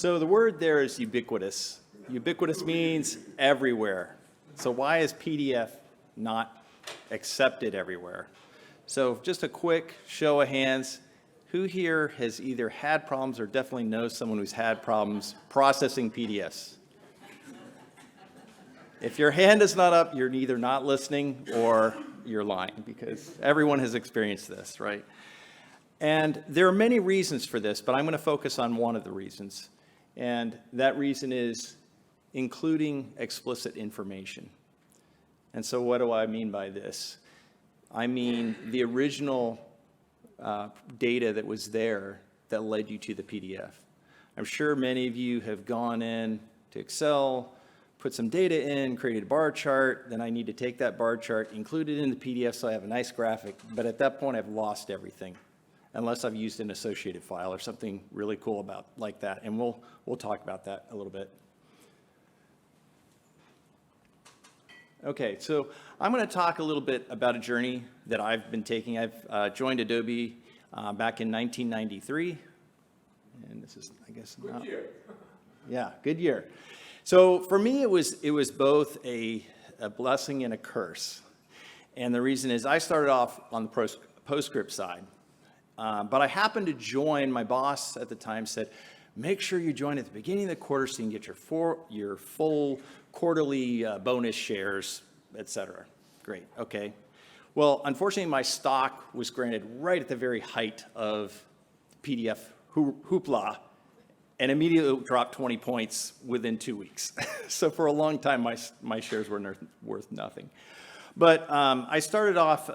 So the word there is ubiquitous. Ubiquitous means everywhere. So why is PDF not accepted everywhere? So just a quick show of hands. Who here has either had problems or definitely knows someone who's had problems processing PDFs? If your hand is not up, you're either not listening or you're lying, because everyone has experienced this, right? And there are many reasons for this, but I'm going to focus on one of the reasons. And that reason is including explicit information. And so what do I mean by this? I mean the original data that was there that led you to the PDF. I'm sure many of you have gone in to Excel, put some data in, created a bar chart, then I need to take that bar chart, include it in the PDF so I have a nice graphic, but at that point I've lost everything, unless I've used an associated file or something really cool about like that, and we'll talk about that a little bit. Okay, so I'm going to talk a little bit about a journey that I've been taking. I've joined Adobe back in 1993, and this is, I guess, good year. Yeah, good year. So for me, it was both a blessing and a curse. And the reason is I started off on the PostScript side. But I happened to join, my boss at the time said, make sure you join at the beginning of the quarter so you can get your full quarterly bonus shares, et cetera. Great, okay. Well, unfortunately, my stock was granted right at the very height of PDF hoopla, and immediately dropped 20 points within 2 weeks. So for a long time, my shares were worth nothing. But I started off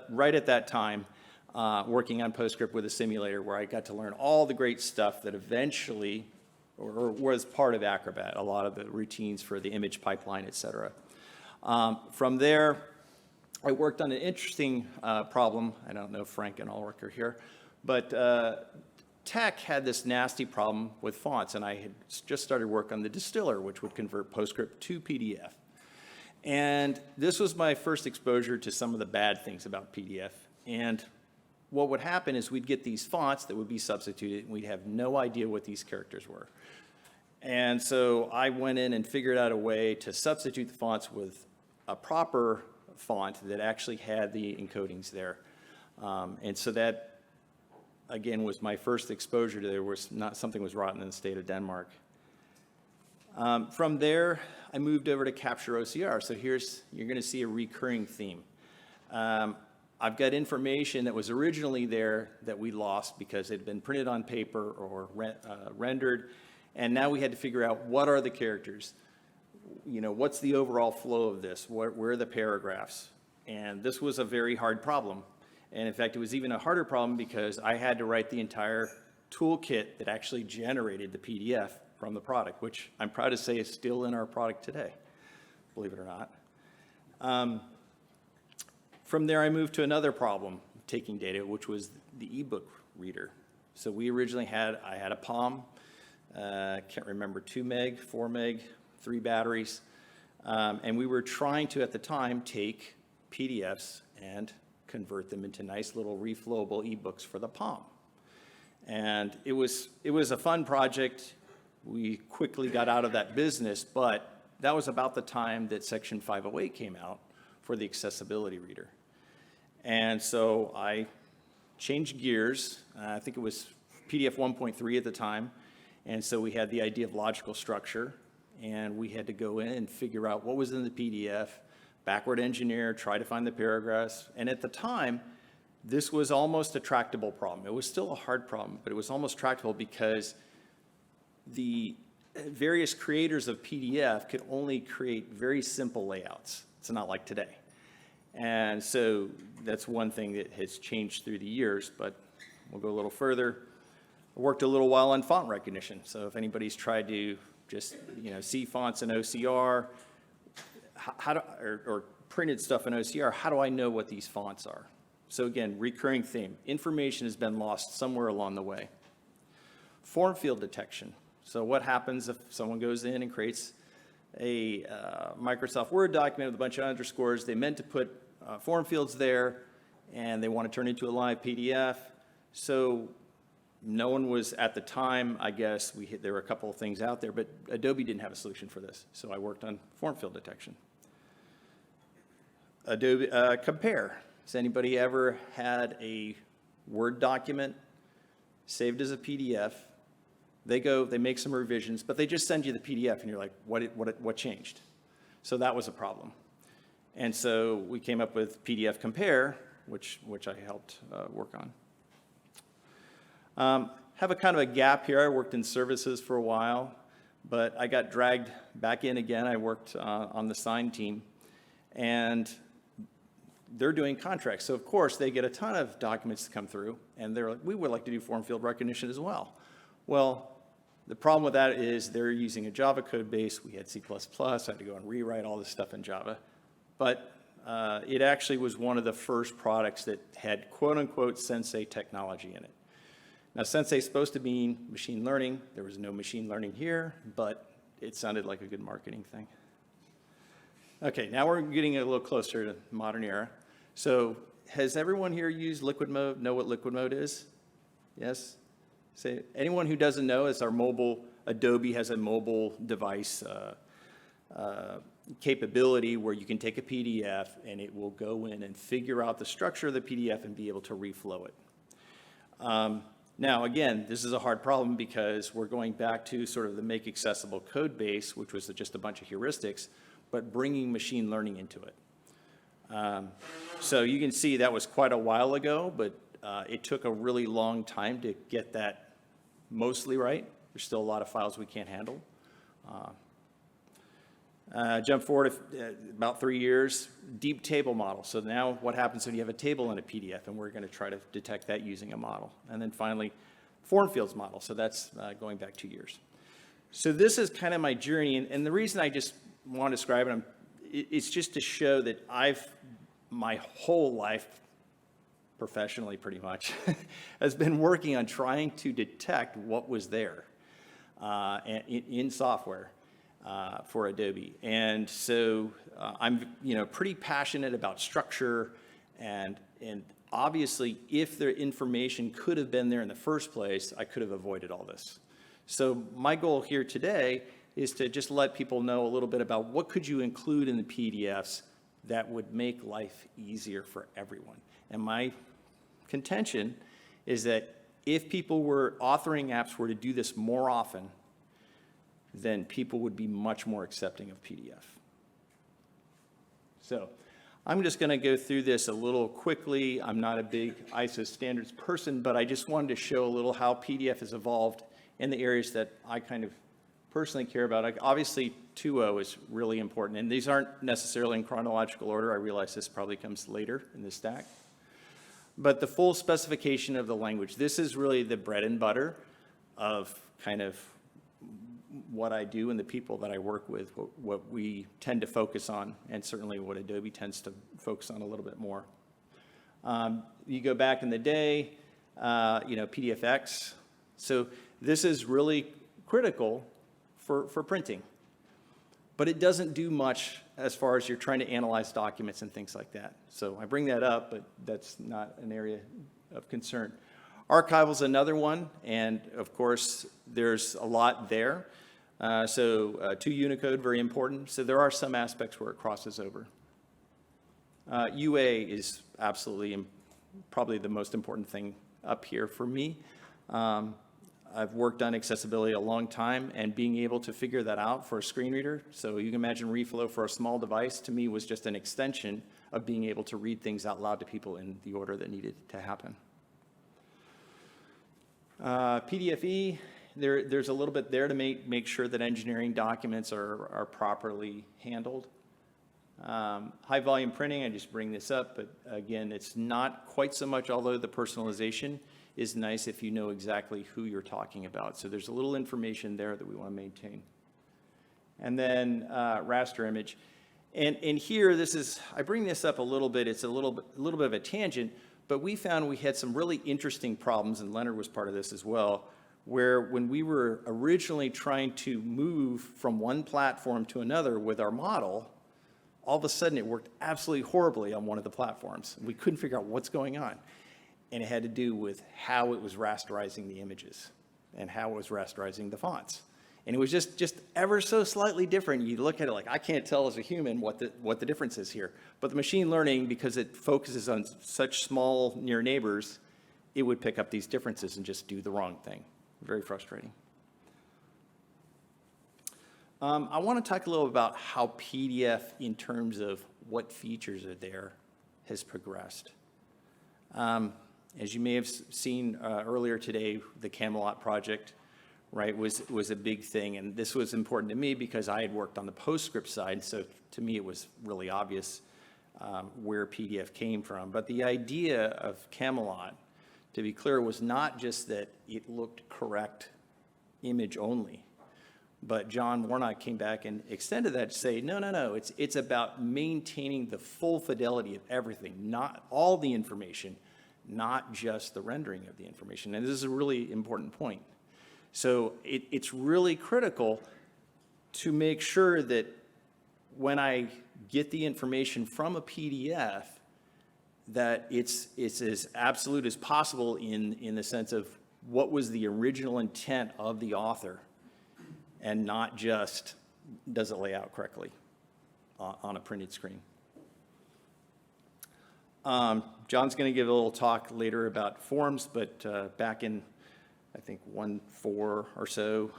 right at that time working on PostScript with a simulator where I got to learn all the great stuff that eventually or was part of Acrobat, a lot of the routines for the image pipeline, et cetera. From there, I worked on an interesting problem. I don't know if Frank and Ulrich are here, but Tech had this nasty problem with fonts, and I had just started work on the distiller, which would convert PostScript to PDF. And this was my first exposure to some of the bad things about PDF. And what would happen is we'd get these fonts that would be substituted, and we'd have no idea what these characters were. And so I went in and figured out a way to substitute the fonts with a proper font that actually had the encodings there. And so that, again, was my first exposure to there was not something was rotten in the state of Denmark. From there, I moved over to Capture OCR. So you're going to see a recurring theme. I've got information that was originally there that we lost because it had been printed on paper or rendered, and now we had to figure out what are the characters. You know, what's the overall flow of this? Where are the paragraphs? And this was a very hard problem. And in fact, it was even a harder problem because I had to write the entire toolkit that actually generated the PDF from the product, which I'm proud to say is still in our product today, believe it or not. From there, I moved to another problem, taking data, which was the ebook reader. So we originally I had a Palm, can't remember, 2 meg, 4 meg, 3 batteries. And we were trying to, at the time, take PDFs and convert them into nice little reflowable ebooks for the Palm. And it was a fun project. We quickly got out of that business, but that was about the time that Section 508 came out for the accessibility reader. And so I changed gears. I think it was PDF 1.3 at the time. And so we had the idea of logical structure, and we had to go in and figure out what was in the PDF, backward engineer, try to find the paragraphs. And at the time, this was almost a tractable problem. It was still a hard problem, but it was almost tractable because the various creators of PDF could only create very simple layouts. It's not like today. And so that's one thing that has changed through the years, but we'll go a little further. I worked a little while on font recognition. So if anybody's tried to just, see fonts in OCR, or printed stuff in OCR, how do I know what these fonts are? So again, recurring theme. Information has been lost somewhere along the way. Form field detection. So what happens if someone goes in and creates a Microsoft Word document with a bunch of underscores? They meant to put form fields there, and they want to turn it into a live PDF. So no one was, at the time, I guess, there were a couple of things out there, but Adobe didn't have a solution for this. So I worked on form field detection. Adobe Compare. Has anybody ever had a Word document saved as a PDF? They make some revisions, but they just send you the PDF, and you're like, what changed? So that was a problem. And so we came up with PDF Compare, which I helped work on. Have a kind of a gap here. I worked in services for a while, but I got dragged back in again. I worked on the sign team, and they're doing contracts. So of course they get a ton of documents to come through, and they're like, we would like to do form field recognition as well. Well, the problem with that is they're using a Java code base. We had C++. I had to go and rewrite all this stuff in Java. But it actually was one of the first products that had quote-unquote Sensei technology in it. Now, Sensei is supposed to mean machine learning. There was no machine learning here, but it sounded like a good marketing thing. Okay, now we're getting a little closer to the modern era. So has everyone here used liquid mode, know what liquid mode is? Yes? Say, anyone who doesn't know, it's our mobile, Adobe has a mobile device capability where you can take a PDF and it will go in and figure out the structure of the PDF and be able to reflow it. Now, again, this is a hard problem because we're going back to sort of the make accessible code base, which was just a bunch of heuristics, but bringing machine learning into it. So you can see that was quite a while ago, but it took a really long time to get that mostly right. There's still a lot of files we can't handle. Jump forward about 3 years, deep table model. So now what happens when you have a table in a PDF, and we're going to try to detect that using a model. And then finally, form fields model. So that's going back 2 years. So this is kind of my journey. And the reason I just want to describe it, it's just to show that my whole life, professionally pretty much, has been working on trying to detect what was there in software. For Adobe. And so I'm pretty passionate about structure, and obviously if the information could have been there in the first place, I could have avoided all this. So my goal here today is to just let people know a little bit about what could you include in the PDFs that would make life easier for everyone. And my contention is that if people were authoring apps were to do this more often, then people would be much more accepting of PDF. So I'm just going to go through this a little quickly. I'm not a big ISO standards person, but I just wanted to show a little how PDF has evolved in the areas that I kind of personally care about. Obviously, 2.0 is really important, and these aren't necessarily in chronological order. I realize this probably comes later in the stack. But the full specification of the language, this is really the bread and butter of kind of what I do and the people that I work with, what we tend to focus on, and certainly what Adobe tends to focus on a little bit more. You go back in the day, PDFX. So this is really critical for printing, but it doesn't do much as far as you're trying to analyze documents and things like that. So I bring that up, but that's not an area of concern. Archival is another one, and of course, there's a lot there. So 2 Unicode, very important. So there are some aspects where it crosses over. UA is absolutely probably the most important thing up here for me. I've worked on accessibility a long time, and being able to figure that out for a screen reader. So you can imagine reflow for a small device, to me, was just an extension of being able to read things out loud to people in the order that needed to happen. PDFE, there's a little bit there to make sure that engineering documents are properly handled. High volume printing, I just bring this up, but again, it's not quite so much, although the personalization is nice if you know exactly who you're talking about. So there's a little information there that we want to maintain. And then raster image. And here, I bring this up a little bit, it's a little bit of a tangent, but we found we had some really interesting problems, and Leonard was part of this as well, where when we were originally trying to move from one platform to another with our model, all of a sudden it worked absolutely horribly on one of the platforms. We couldn't figure out what's going on. and it had to do with how it was rasterizing the images and how it was rasterizing the fonts. And it was just ever so slightly different. You look at it like, I can't tell as a human what the difference is here. But the machine learning, because it focuses on such small near neighbors, it would pick up these differences and just do the wrong thing. Very frustrating. I want to talk a little about how PDF, in terms of what features are there, has progressed. As you may have seen earlier today, the Camelot project, right, was a big thing. And this was important to me because I had worked on the PostScript side. So to me, it was really obvious where PDF came from. But the idea of Camelot, to be clear, was not just that it looked correct image only. But John Warnock came back and extended that to say, no, it's about maintaining the full fidelity of everything, not all the information, not just the rendering of the information. And this is a really important point. So it's really critical to make sure that when I get the information from a PDF, that it's as absolute as possible in the sense of what was the original intent of the author, and not just does it lay out correctly on a printed screen. John's going to give a little talk later about forms, but back in, I think, 1.4 or so,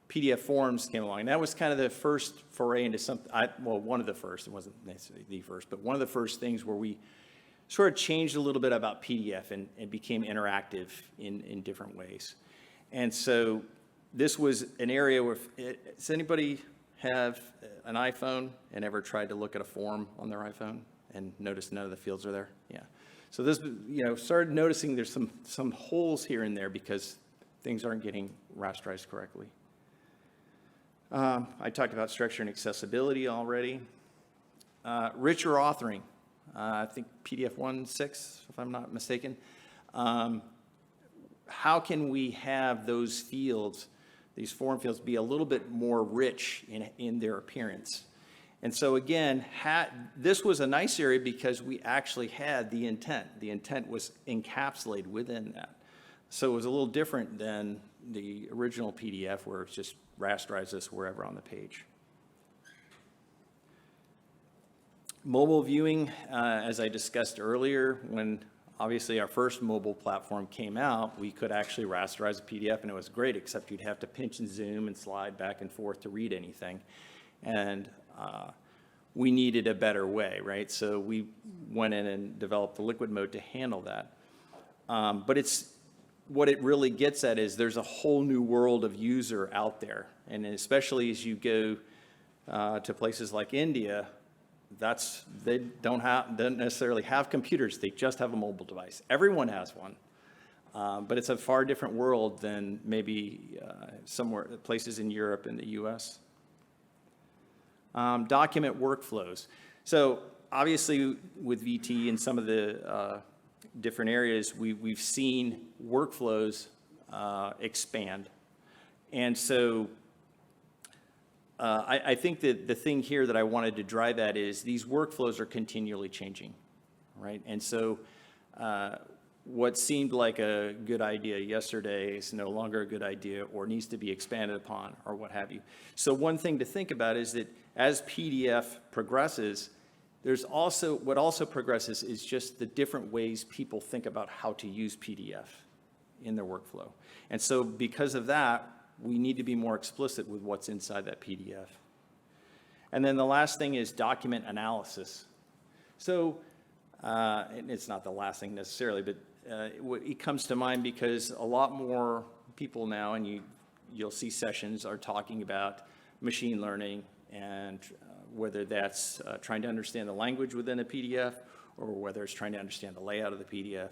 PDF forms came along. And that was kind of the first foray into something, well, one of the first, it wasn't necessarily the first, but one of the first things where we sort of changed a little bit about PDF and became interactive in different ways. And so this was an area where, does anybody have an iPhone and ever tried to look at a form on their iPhone and notice none of the fields are there? Yeah. So this, started noticing there's some holes here and there because things aren't getting rasterized correctly. I talked about structure and accessibility already. Richer authoring. I think PDF 1.6, if I'm not mistaken. How can we have those fields, these form fields, be a little bit more rich in their appearance? And so again, this was a nice area because we actually had the intent. The intent was encapsulated within that. So it was a little different than the original PDF where it's just rasterized this wherever on the page. Mobile viewing, as I discussed earlier, when obviously our first mobile platform came out, we could actually rasterize a PDF and it was great, except you'd have to pinch and zoom and slide back and forth to read anything. And we needed a better way, right? So we went in and developed the liquid mode to handle that. But what it really gets at is there's a whole new world of user out there. And especially as you go to places like India, they don't necessarily have computers, they just have a mobile device. Everyone has one, but it's a far different world than maybe places in Europe and the US. Document workflows. So obviously with VT and some of the different areas, we've seen workflows expand. And so I think that the thing here that I wanted to drive at is these workflows are continually changing, right? And so what seemed like a good idea yesterday is no longer a good idea or needs to be expanded upon or what have you. So one thing to think about is that as PDF progresses, what also progresses is just the different ways people think about how to use PDF in their workflow. And so because of that, we need to be more explicit with what's inside that PDF. And then the last thing is document analysis. So, and it's not the last thing necessarily, but it comes to mind because a lot more people now, and you'll see sessions, are talking about machine learning and whether that's trying to understand the language within a PDF or whether it's trying to understand the layout of the PDF.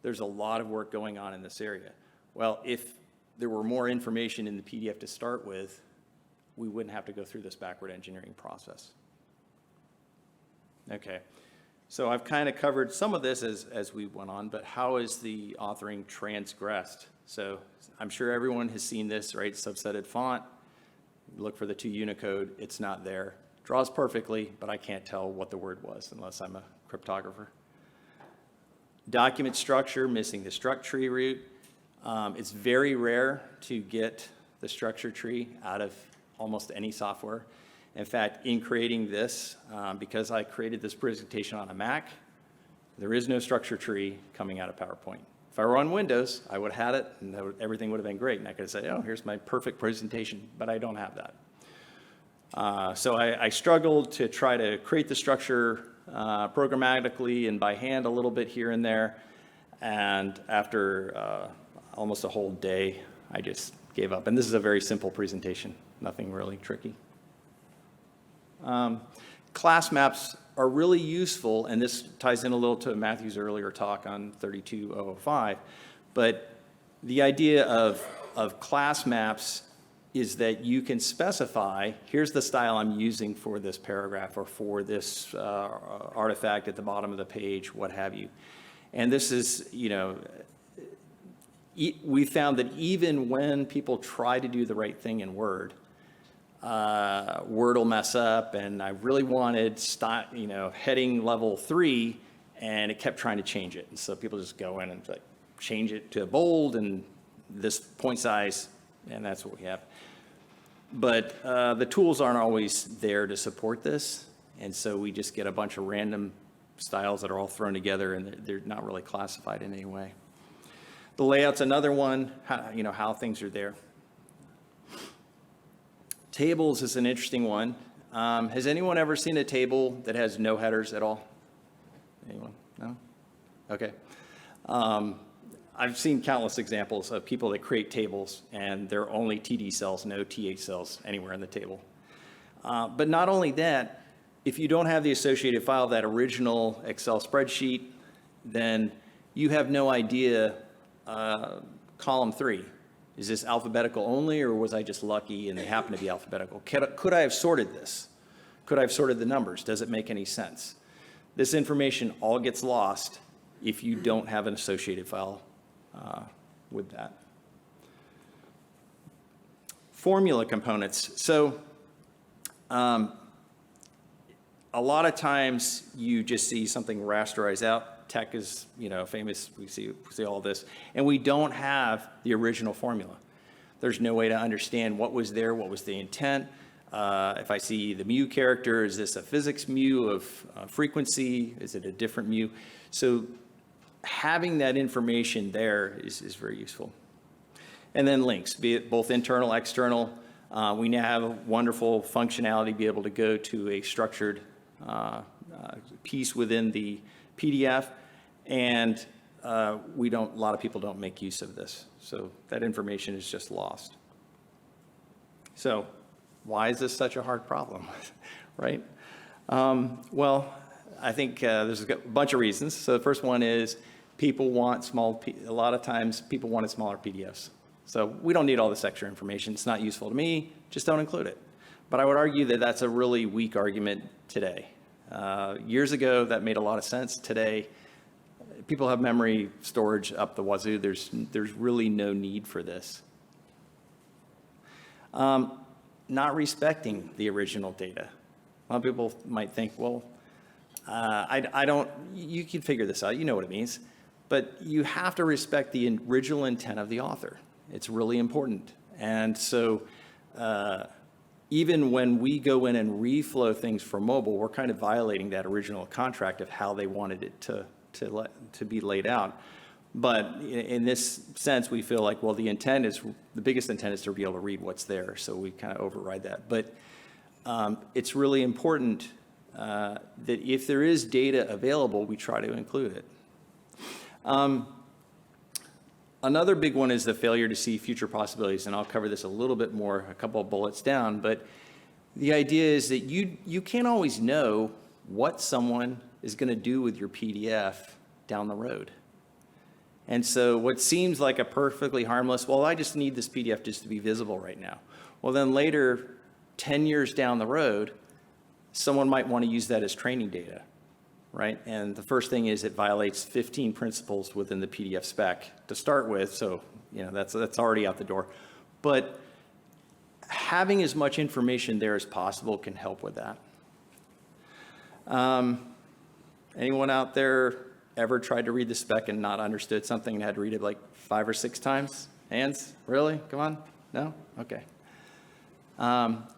There's a lot of work going on in this area. Well, if there were more information in the PDF to start with, we wouldn't have to go through this backward engineering process. Okay, so I've kind of covered some of this as we went on, but how is the authoring transgressed? So I'm sure everyone has seen this, right? Subsetted font, look for the 2 Unicode, it's not there. Draws perfectly, but I can't tell what the word was unless I'm a cryptographer. Document structure, missing the struct tree root. It's very rare to get the structure tree out of almost any software. In fact, in creating this, because I created this presentation on a Mac, there is no structure tree coming out of PowerPoint. If I were on Windows, I would have had it, and everything would have been great. And I could say, oh, here's my perfect presentation, but I don't have that. So I struggled to try to create the structure programmatically and by hand a little bit here and there. And after almost a whole day, I just gave up. And this is a very simple presentation, nothing really tricky. Class maps are really useful, and this ties in a little to Matthew's earlier talk on 32005, but the idea of class maps is that you can specify, here's the style I'm using for this paragraph or for this artifact at the bottom of the page, what have you. And this is, we found that even when people try to do the right thing in Word, Word will mess up, and I really wanted heading level 3, and it kept trying to change it. And so people just go in and like change it to bold and this point size, and that's what we have. But the tools aren't always there to support this, and so we just get a bunch of random styles that are all thrown together, and they're not really classified in any way. The layout's another one, how things are there. Tables is an interesting one. Has anyone ever seen a table that has no headers at all? Anyone? No? Okay. I've seen countless examples of people that create tables and there are only TD cells, no TH cells anywhere in the table. But not only that, if you don't have the associated file, that original Excel spreadsheet, then you have no idea column 3. Is this alphabetical only, or was I just lucky and they happen to be alphabetical? Could I have sorted this? Could I have sorted the numbers? Does it make any sense? This information all gets lost if you don't have an associated file with that. Formula components. So a lot of times you just see something rasterized out. Tech is, famous. We see all this, and we don't have the original formula. There's no way to understand what was there, what was the intent. If I see the mu character, is this a physics mu of frequency? Is it a different mu? So having that information there is very useful. And then links, be it both internal, external. We now have a wonderful functionality to be able to go to a structured piece within the PDF, and a lot of people don't make use of this. So that information is just lost. So why is this such a hard problem, right? Well, I think there's a bunch of reasons. So the first one is people want a lot of times people wanted smaller PDFs. So we don't need all this extra information. It's not useful to me, just don't include it. But I would argue that that's a really weak argument today. Years ago, that made a lot of sense. Today, people have memory storage up the wazoo. There's really no need for this. Not respecting the original data. A lot of people might think, well, I don't, you can figure this out. You know what it means. But you have to respect the original intent of the author. It's really important. And so even when we go in and reflow things for mobile, we're kind of violating that original contract of how they wanted it to be laid out. But in this sense, we feel like, well, the biggest intent is to be able to read what's there, so we kind of override that. But it's really important that if there is data available, we try to include it. Another big one is the failure to see future possibilities, and I'll cover this a little bit more, a couple of bullets down, but the idea is that you can't always know what someone is going to do with your PDF down the road. And so what seems like a perfectly harmless, well, I just need this PDF just to be visible right now. Well, then later, 10 years down the road, someone might want to use that as training data, right? And the first thing is it violates 15 principles within the PDF spec to start with, so that's already out the door. But having as much information there as possible can help with that. Anyone out there ever tried to read the spec and not understood something and had to read it like 5 or 6 times? Hands? Really? Come on? No? Okay.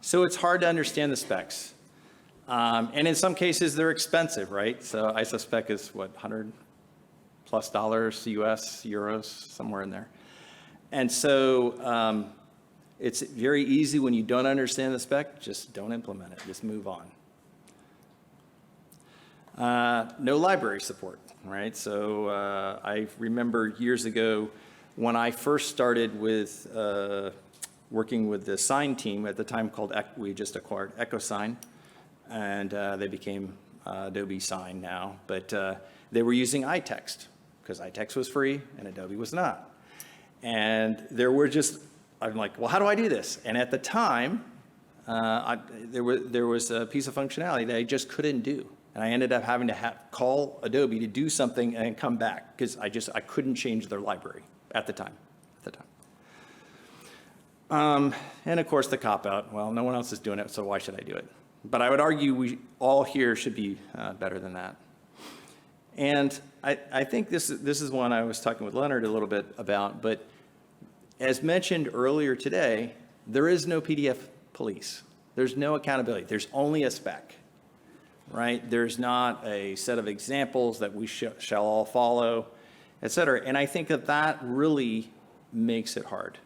So it's hard to understand the specs. And in some cases, they're expensive, right? So ISO spec is what, $100+ US, euros, somewhere in there. And so it's very easy when you don't understand the spec, just don't implement it, just move on. No library support, right? So I remember years ago when I first started with working with the Sign team at the time called, we just acquired EchoSign, and they became Adobe Sign now, but they were using iText because iText was free and Adobe was not. And there were just, I'm like, well, how do I do this? And at the time, there was a piece of functionality that I just couldn't do. And I ended up having to call Adobe to do something and come back because I couldn't change their library at the time. And of course the cop-out, well, no one else is doing it, so why should I do it? But I would argue we all here should be better than that. And I think this is one I was talking with Leonard a little bit about, but as mentioned earlier today, there is no PDF police. There's no accountability. There's only a spec, right? There's not a set of examples that we shall all follow, et cetera. And I think that really makes it hard.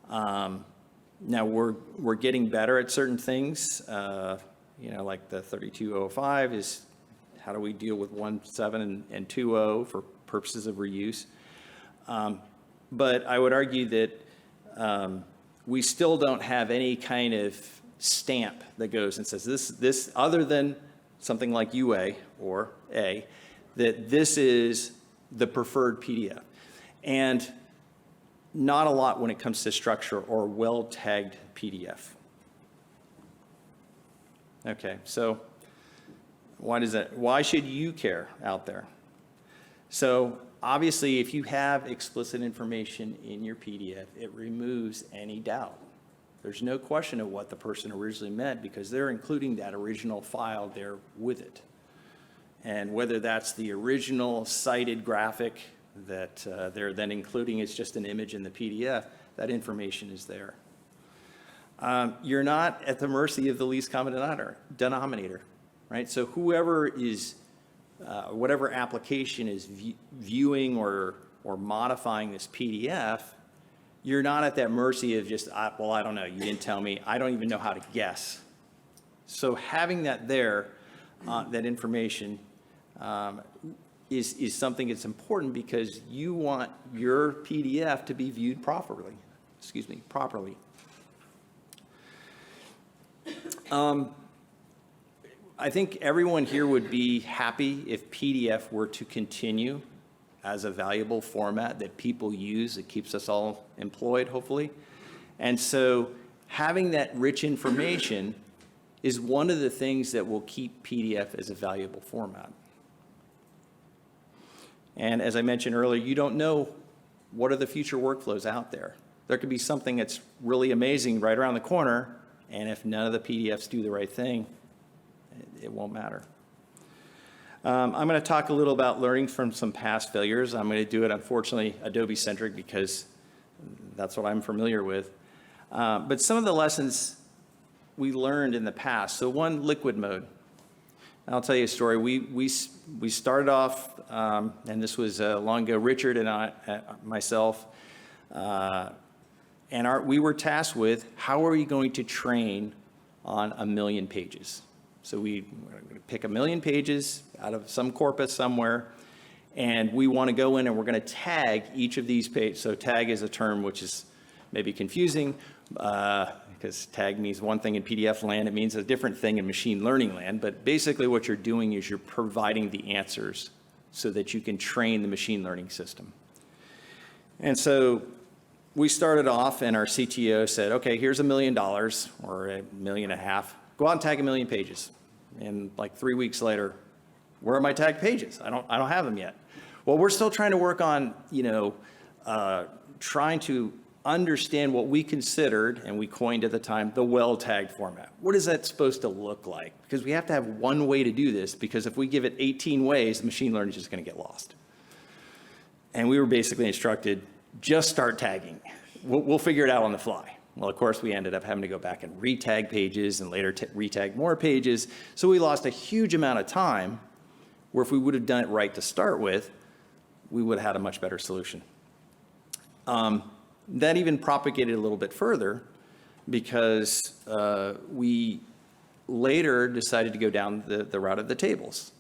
Now we're getting better at certain things, like the 3205 is how do we deal with 1.7 and 2.0 for purposes of reuse. But I would argue that we still don't have any kind of stamp that goes and says this other than something like UA or A, that this is the preferred PDF. And not a lot when it comes to structure or well-tagged PDF. Okay, so why should you care out there? So obviously, if you have explicit information in your PDF, it removes any doubt. There's no question of what the person originally meant because they're including that original file there with it. And whether that's the original cited graphic that they're then including is just an image in the PDF, that information is there. You're not at the mercy of the least common denominator, right? So whoever is, whatever application is viewing or modifying this PDF, you're not at that mercy of just, well, I don't know, you didn't tell me, I don't even know how to guess. So having that there, that information, is something that's important because you want your PDF to be viewed properly. I think everyone here would be happy if PDF were to continue as a valuable format that people use. It keeps us all employed, hopefully. And so having that rich information is one of the things that will keep PDF as a valuable format. And as I mentioned earlier, you don't know what are the future workflows out there. There could be something that's really amazing right around the corner, and if none of the PDFs do the right thing, it won't matter. I'm going to talk a little about learning from some past failures. I'm going to do it, unfortunately, Adobe-centric because that's what I'm familiar with. But some of the lessons we learned in the past. So one, liquid mode. I'll tell you a story. We started off, and this was long ago, Richard and myself, and we were tasked with how are we going to train on 1 million pages. So we're going to pick 1 million pages out of some corpus somewhere, and we want to go in and we're going to tag each of these pages. So tag is a term which is maybe confusing because tag means one thing in PDF land. It means a different thing in machine learning land. But basically what you're doing is you're providing the answers so that you can train the machine learning system. And so we started off and our CTO said, okay, here's $1 million or $1.5 million. Go out and tag 1 million pages. And like 3 weeks later, where are my tagged pages? I don't have them yet. Well, we're still trying to work on, trying to understand what we considered, and we coined at the time, the well-tagged format. What is that supposed to look like? Because we have to have one way to do this, because if we give it 18 ways, the machine learning is just going to get lost. And we were basically instructed, just start tagging. We'll figure it out on the fly. Well, of course, we ended up having to go back and retag pages and later retag more pages. So we lost a huge amount of time, where if we would have done it right to start with, we would have had a much better solution. That even propagated a little bit further, because we later decided to go down the route of the tables.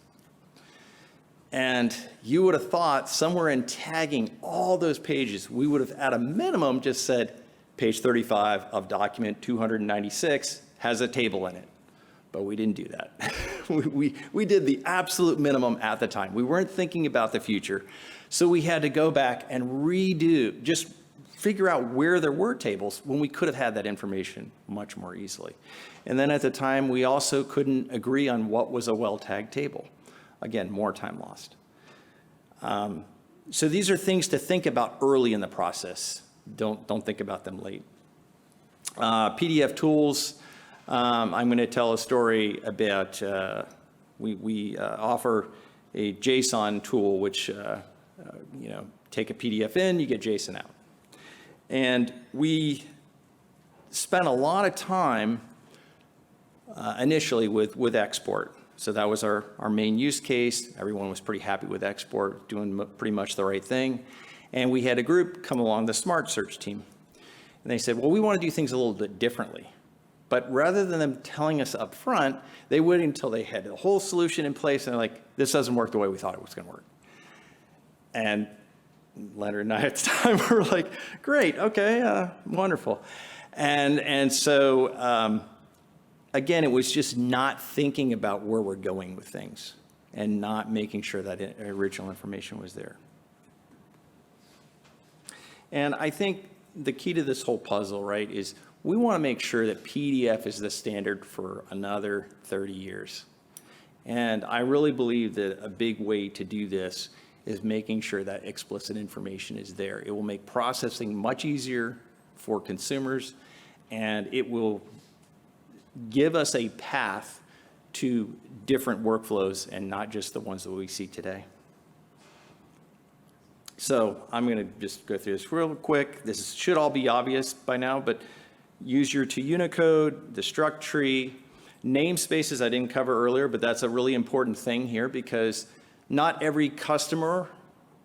And you would have thought somewhere in tagging all those pages, we would have at a minimum just said, page 35 of document 296 has a table in it. But we didn't do that. we did the absolute minimum at the time. We weren't thinking about the future. So we had to go back and redo, just figure out where there were tables when we could have had that information much more easily. And then at the time, we also couldn't agree on what was a well-tagged table. Again, more time lost. So these are things to think about early in the process. Don't think about them late. PDF tools. I'm going to tell a story about, we offer a JSON tool, which, take a PDF in, you get JSON out. And we spent a lot of time initially with export. So that was our main use case. Everyone was pretty happy with export, doing pretty much the right thing. And we had a group come along, the Smart Search team. And they said, well, we want to do things a little bit differently. But rather than them telling us up front, they waited until they had the whole solution in place, and they're like, this doesn't work the way we thought it was going to work. And Leonard and I at the time were like, great, okay, wonderful. And so, again, it was just not thinking about where we're going with things and not making sure that original information was there. And I think the key to this whole puzzle, right, is we want to make sure that PDF is the standard for another 30 years. And I really believe that a big way to do this is making sure that explicit information is there. It will make processing much easier for consumers, and it will give us a path to different workflows and not just the ones that we see today. So I'm going to just go through this real quick. This should all be obvious by now, but use your to Unicode, the struct tree, namespaces I didn't cover earlier, but that's a really important thing here because not every customer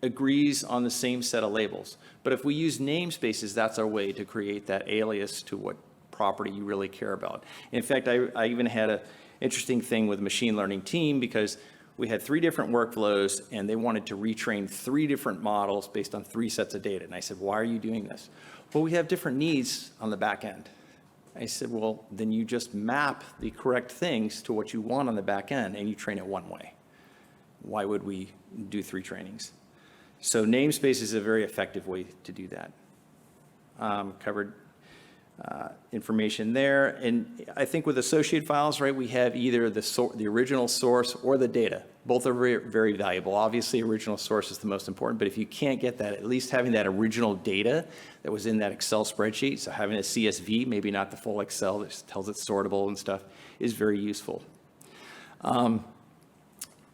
agrees on the same set of labels. But if we use namespaces, that's our way to create that alias to what property you really care about. In fact, I even had an interesting thing with the machine learning team because we had 3 different workflows and they wanted to retrain 3 different models based on 3 sets of data. And I said, why are you doing this? Well, we have different needs on the back end. I said, well, then you just map the correct things to what you want on the back end and you train it one way. Why would we do 3 trainings? So namespace is a very effective way to do that. Covered information there. And I think with associated files, right, we have either the original source or the data. Both are very, very valuable. Obviously, original source is the most important, but if you can't get that, at least having that original data that was in that Excel spreadsheet, so having a CSV, maybe not the full Excel that tells it's sortable and stuff, is very useful.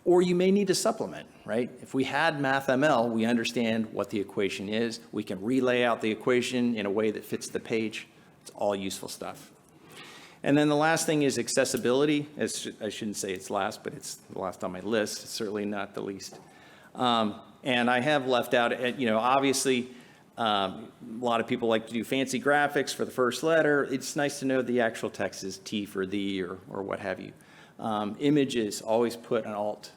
Or you may need to supplement, right? If we had MathML, we understand what the equation is. We can relay out the equation in a way that fits the page. It's all useful stuff. And then the last thing is accessibility. I shouldn't say it's last, but it's the last on my list. It's certainly not the least. And I have left out, obviously, a lot of people like to do fancy graphics for the first letter. It's nice to know the actual text is T for thee or what have you. Images, always put an alt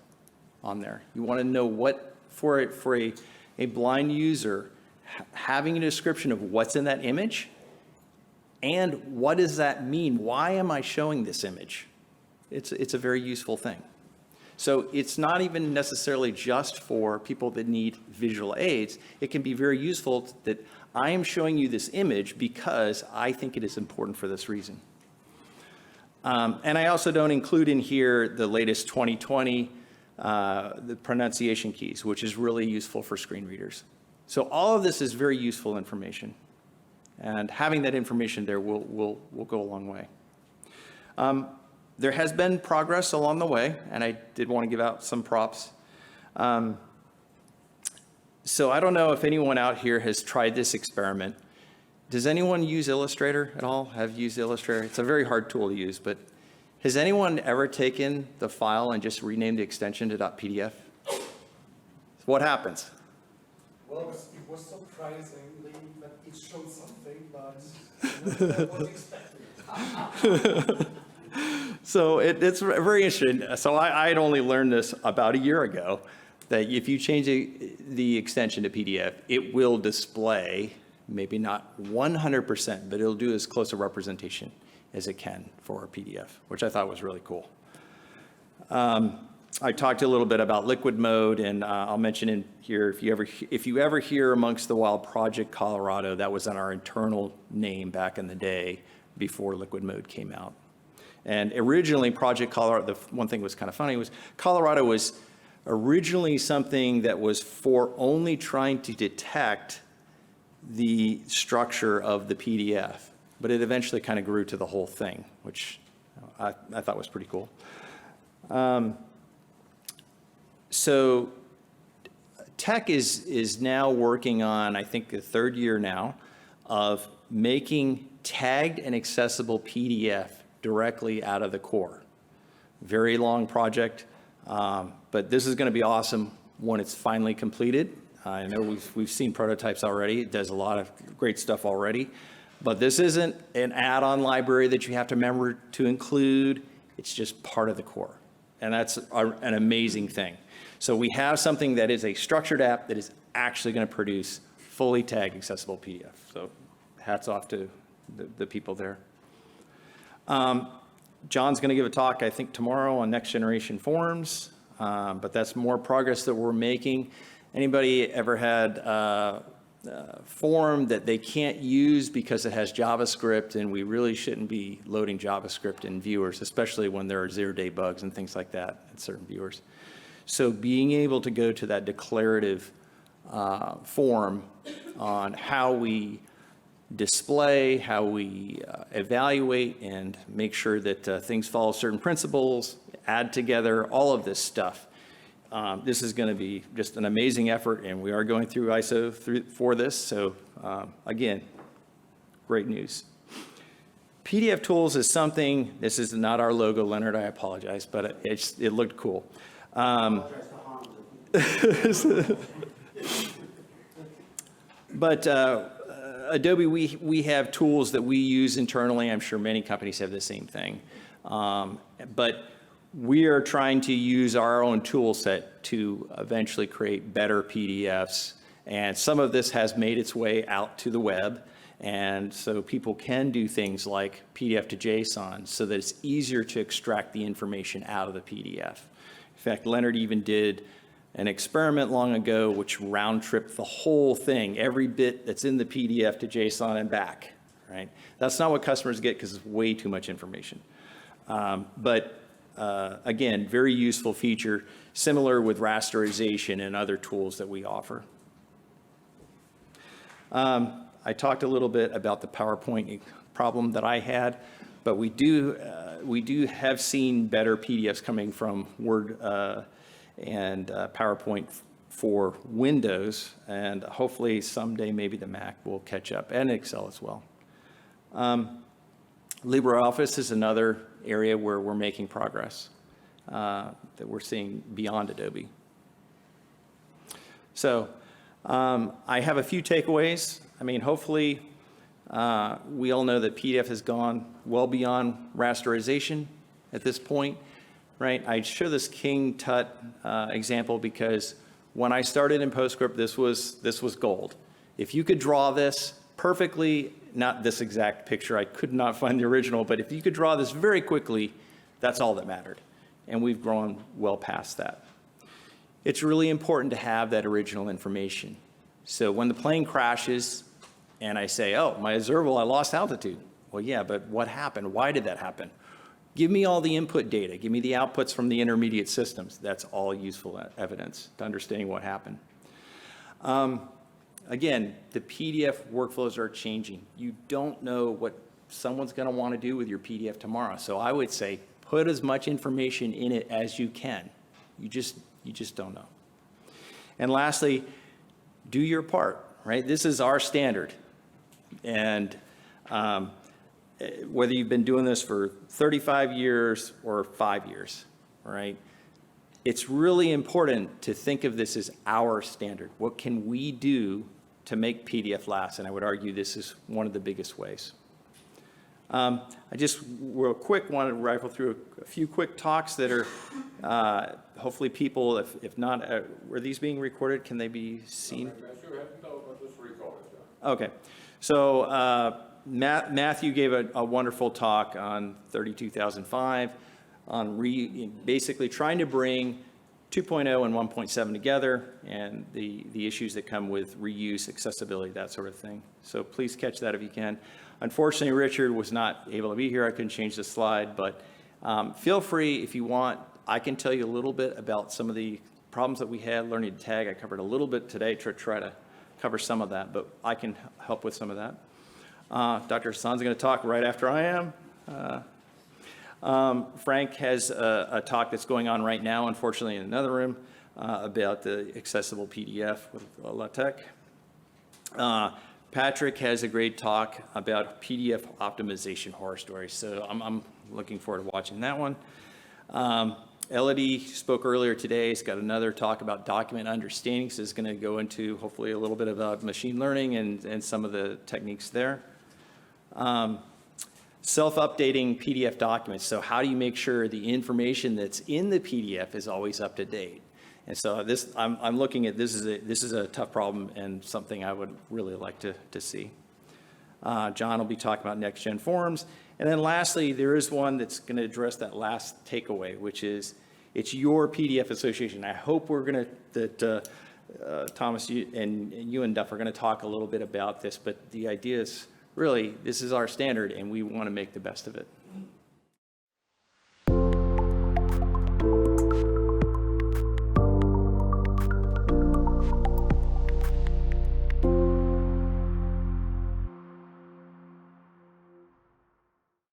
on there. You want to know what, for a blind user, having a description of what's in that image and what does that mean? Why am I showing this image? It's a very useful thing. So it's not even necessarily just for people that need visual aids. It can be very useful that I am showing you this image because I think it is important for this reason. And I also don't include in here the latest 2020, the pronunciation keys, which is really useful for screen readers. So all of this is very useful information. And having that information there will go a long way. There has been progress along the way, and I did want to give out some props. So I don't know if anyone out here has tried this experiment. Does anyone use Illustrator at all? Have used Illustrator? It's a very hard tool to use, but has anyone ever taken the file and just renamed the extension to .pdf? What happens? Well, it was surprisingly that it showed something, but I was expecting. So it's very interesting. So I had only learned this about a year ago, that if you change the extension to PDF, it will display, maybe not 100%, but it'll do as close a representation as it can for a PDF, which I thought was really cool. I talked a little bit about liquid mode, and I'll mention in here, if you ever hear amongst the wild Project Colorado, that was on our internal name back in the day before liquid mode came out. And originally Project Colorado, the one thing was kind of funny was Colorado was originally something that was for only trying to detect the structure of the PDF, but it eventually kind of grew to the whole thing, which I thought was pretty cool. So Tech is now working on, I think, the third year now of making tagged and accessible PDF directly out of the core. Very long project, but this is going to be awesome when it's finally completed. I know we've seen prototypes already. It does a lot of great stuff already, but this isn't an add-on library that you have to remember to include. It's just part of the core, and that's an amazing thing. So we have something that is a structured app that is actually going to produce fully tagged accessible PDF. So hats off to the people there. John's going to give a talk, I think, tomorrow on next generation forms, but that's more progress that we're making. Anybody ever had a form that they can't use because it has JavaScript, and we really shouldn't be loading JavaScript in viewers, especially when there are zero-day bugs and things like that in certain viewers. So being able to go to that declarative form on how we display, how we evaluate and make sure that things follow certain principles, add together, all of this stuff. This is going to be just an amazing effort, and we are going through ISO for this. So again, great news. PDF tools is something, this is not our logo, Leonard, I apologize, but it looked cool. But Adobe, we have tools that we use internally. I'm sure many companies have the same thing. But we are trying to use our own tool set to eventually create better PDFs. And some of this has made its way out to the web. And so people can do things like PDF to JSON so that it's easier to extract the information out of the PDF. In fact, Leonard even did an experiment long ago which round-tripped the whole thing, every bit that's in the PDF to JSON and back, right? That's not what customers get because it's way too much information. Again, very useful feature, similar with rasterization and other tools that we offer. I talked a little bit about the PowerPoint problem that I had, but we do have seen better PDFs coming from Word and PowerPoint for Windows, and hopefully someday maybe the Mac will catch up, and Excel as well. LibreOffice is another area where we're making progress that we're seeing beyond Adobe. So I have a few takeaways. I mean, hopefully we all know that PDF has gone well beyond rasterization at this point, right? I show this King Tut example because when I started in PostScript, this was gold. If you could draw this perfectly, not this exact picture, I could not find the original, but if you could draw this very quickly, that's all that mattered. And we've grown well past that. It's really important to have that original information. So when the plane crashes and I say, oh, my observable, I lost altitude. Well, yeah, but what happened? Why did that happen? Give me all the input data. Give me the outputs from the intermediate systems. That's all useful evidence to understanding what happened. again, the PDF workflows are changing. You don't know what someone's going to want to do with your PDF tomorrow. So I would say put as much information in it as you can. You just don't know. And lastly, do your part, right? This is our standard. And whether you've been doing this for 35 years or 5 years, right? It's really important to think of this as our standard. What can we do to make PDF last? And I would argue this is one of the biggest ways. I just real quick wanted to rifle through a few quick talks that are hopefully people, if not, were these being recorded? Can they be seen? Okay. So Matthew gave a wonderful talk on 32,005 on basically trying to bring 2.0 and 1.7 together and the issues that come with reuse, accessibility, that sort of thing. So please catch that if you can. Unfortunately, Richard was not able to be here. I couldn't change the slide, but feel free if you want. I can tell you a little bit about some of the problems that we had learning to tag. I covered a little bit today to try to cover some of that, but I can help with some of that. Dr. Hassan's going to talk right after I am. Frank has a talk that's going on right now, unfortunately, in another room, about the accessible PDF with LaTeX. Patrick has a great talk about PDF optimization horror stories, so I'm looking forward to watching that one. Elodie spoke earlier today. He's got another talk about document understanding, so it's going to go into hopefully a little bit about machine learning and some of the techniques there. Self-updating PDF documents. So how do you make sure the information that's in the PDF is always up to date? And so this, I'm looking at this is a tough problem and something I would really like to see. John will be talking about next-gen forms. And then lastly, there is one that's going to address that last takeaway, which is it's your PDF association. I hope that Thomas and you and Duff are going to talk a little bit about this, but the idea is really this is our standard and we want to make the best of it.